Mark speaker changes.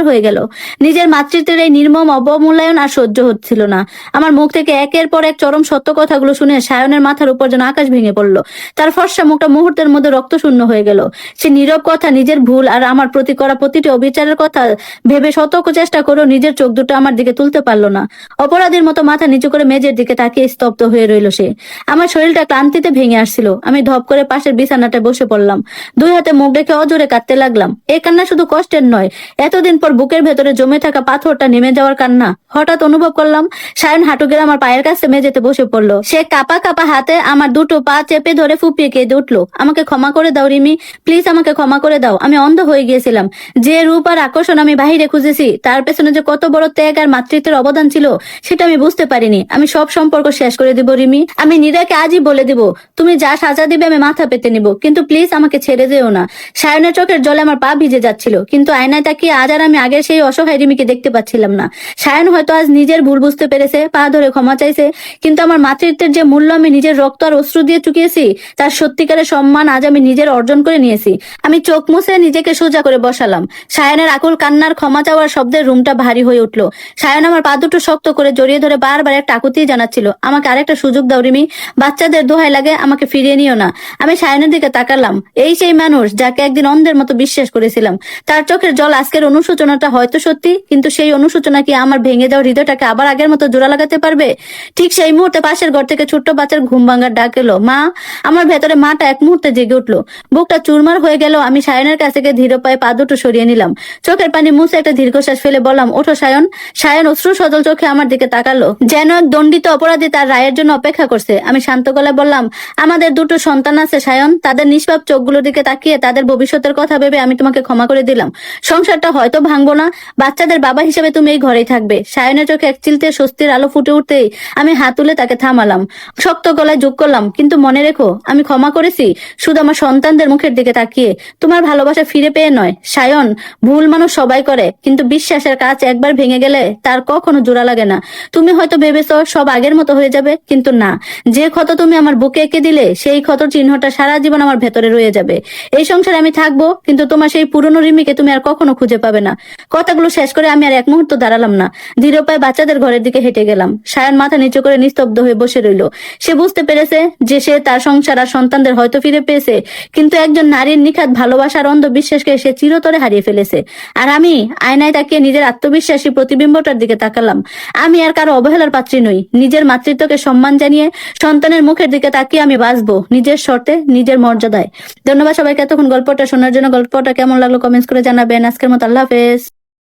Speaker 1: হয়ে গেল। নিজের মাতৃত্বের এই নির্মম অবমূল্যায়ন আর সহ্য হচ্ছিল না। আমার মুখ থেকে একের পর এক চরম সত্য কথাগুলো শুনে সায়নের মাথার উপর যেন আকাশ ভেঙে পড়লো। তার ফর্সা মুখটা মুহূর্তের মধ্যে রক্তশূন্য হয়ে গেল। সে নীরব কথা, নিজের ভুল আর আমার প্রতি করা প্রতিটি অবিচারের কথা ভেবে শতক চেষ্টা করেও নিজের চোখ দুটো আমার দিকে তুলতে পারলো না। অপরাধীর মতো মাথা নিচু করে মেঝের দিকে তাকিয়ে স্তব্ধ হয়ে রইল সে। আমার শরীরটা ক্লান্তিতে ভেঙে আসছিল। আমি ধপ করে পাশের বিছানাটায় বসে পড়লাম। দুই হাতে মুখ ডেকে অজোরে কাঁদতে লাগলাম। এই কান্না শুধু কষ্টের নয়, এতদিন পর বুকের ভেতরে জমে থাকা পাথরটা নেমে যাওয়ার কান্না। হঠাৎ অনুভব করলাম সায়ন হাঁটু গেড়ে আমার পায়ের কাছে মেঝেতে বসে পড়লো। সে কাপা কাপা হাতে আমার দুটো পা চেপে ধরে ফুপিয়ে কেঁদে উঠলো। আমাকে ক্ষমা করে দাও রিমি, প্লিজ আমাকে ক্ষমা করে দাও। আমি অন্ধ হয়ে গিয়েছিলাম। যে রূপ আর আকর্ষণ আমি বাহিরে খুঁজেছি, তার পেছনে যে কত বড় ত্যাগ আর মাতৃত্বের অবদান ছিল সেটা আমি বুঝতে পারিনি। আমি সব সম্পর্ক শেষ করে দিব রিমি। আমি নীরাকে আজই বলে দিব, তুমি যা সাজা দিবে আমি মাথা পেতে নিব, কিন্তু প্লিজ আমাকে ছেড়ে যেও না। সায়নের চোখের জলে আমার পা ভিজে যাচ্ছিল, কিন্তু আয়নায় তাকিয়ে আজ আর আমি আগের সেই অসহায় রিমিকে দেখতে পাচ্ছিলাম না। সায়ন হয়তো আজ নিজের ভুল বুঝতে পেরেছে, পা ধরে ক্ষমা চাইছে, কিন্তু আমার মাতৃত্বের যে মূল্য আমি নিজের রক্ত আর অশ্রু দিয়ে চুকিয়েছি, তার সত্যিকারের সম্মান আজ আমি নিজের অর্জন করে নিয়েছি। আমি চোখ মুছে নিজেকে সোজা করে বসালাম। সায়নের আকুল কান্নার ক্ষমা চাওয়ার শব্দের রুমটা ভারী হয়ে উঠলো। সায়ন আমার পা দুটো শক্ত করে জড়িয়ে ধরে বারবার একটা আকুতি জানাচ্ছিল, আমাকে আরেকটা সুযোগ দাও রিমি, বাচ্চাদের দোহাই লাগে, আমাকে ফিরিয়ে নিও না। আমি সায়নের দিকে তাকালাম। এই সেই মানুষ যাকে একদিন অন্ধের মতো বিশ্বাস করেছিলাম। তার চোখের জল আজকের অনুশোচনাটা হয়তো সত্যি, কিন্তু সেই অনুশোচনা কি আমার ভেঙে যাওয়া হৃদয়টাকে আবার আগের মতো জোড়া লাগাতে পারবে? ঠিক সেই মুহূর্তে পাশের ঘর থেকে ছোট্ট বাচ্চার ঘুম ভাঙার ডাক এলো, মা। আমার ভেতরে মাটা এক মুহূর্তে জেগে উঠলো। বুকটা চুরমার হয়ে গেল। আমি সায়নের কাছ থেকে ধীর পায়ে পা দুটো সরিয়ে নিলাম। চোখের পানি মুছে একটা দীর্ঘশ্বাস ফেলে বললাম, ওঠো সায়ন। সায়ন অশ্রু সজল চোখে আমার দিকে তাকালো, যেন এক দণ্ডিত অপরাধী তার রায়ের জন্য অপেক্ষা করছে। আমি শান্ত গলায় বললাম, আমাদের দুটো সন্তান আছে সায়ন, তাদের নিষ্পাপ চোখগুলোর দিকে তাকিয়ে তাদের ভবিষ্যতের কথা ভেবে আমি তোমাকে ক্ষমা করে দিলাম। সংসারটা হয়তো ভাঙবো না, বাচ্চাদের বাবা হিসেবে তুমি এই ঘরেই থাকবে। সায়নের চোখে এক চিলতে স্বস্তির আলো ফুটে উঠতেই আমি হাত তুলে তাকে থামালাম। শক্ত গলায় যোগ করলাম, কিন্তু মনে রেখো, আমি ক্ষমা করেছি শুধু আমার সন্তানদের মুখের দিকে তাকিয়ে, তোমার ভালোবাসা ফিরে পেয়ে নয়। সায়ন, ভুল মানুষ সবাই করে, কিন্তু বিশ্বাসের কাজ একবার ভেঙে গেলে তার কখনো জোড়া লাগে না। তুমি হয়তো ভেবেছো সব আগের মতো হয়ে যাবে, কিন্তু না। যে ক্ষত তুমি আমার বুকে এঁকে দিলে, সেই ক্ষতর চিহ্নটা সারা জীবন আমার ভেতরে রয়ে যাবে। এই সংসারে আমি থাকবো, কিন্তু তোমার সেই পুরনো রিমিকে তুমি আর কখনো খুঁজে পাবে না। কথাগুলো শেষ করে আমি আর এক মুহূর্ত দাঁড়ালাম না। ধীর পায়ে বাচ্চাদের ঘরের দিকে হেঁটে গেলাম। সায়ন মাথা নিচু করে নিস্তব্ধ হয়ে বসে রইল। সে বুঝতে পেরেছে যে সে তার সংসার আর সন্তানদের হয়তো ফিরে পেয়েছে, কিন্তু একজন নারীর নিখাত ভালোবাসার অন্ধ বিশ্বাসকে সে চিরতরে হারিয়ে ফেলেছে। আর আমি আয়নায় তাকিয়ে নিজের আত্মবিশ্বাসী প্রতিবিম্বটার দিকে তাকালাম। আমি আর কারো অবহেলার পাত্রী নই। নিজের মাতৃত্বকে সম্মান জানিয়ে সন্তানের মুখের দিকে তাকিয়ে আমি বাঁচবো নিজের শর্তে, নিজের মর্যাদায়। ধন্যবাদ সবাইকে এতক্ষণ গল্পটা শোনার জন্য। গল্পটা কেমন লাগলো কমেন্টস করে জানাবেন। আজকের মতো আল্লাহ হাফেজ।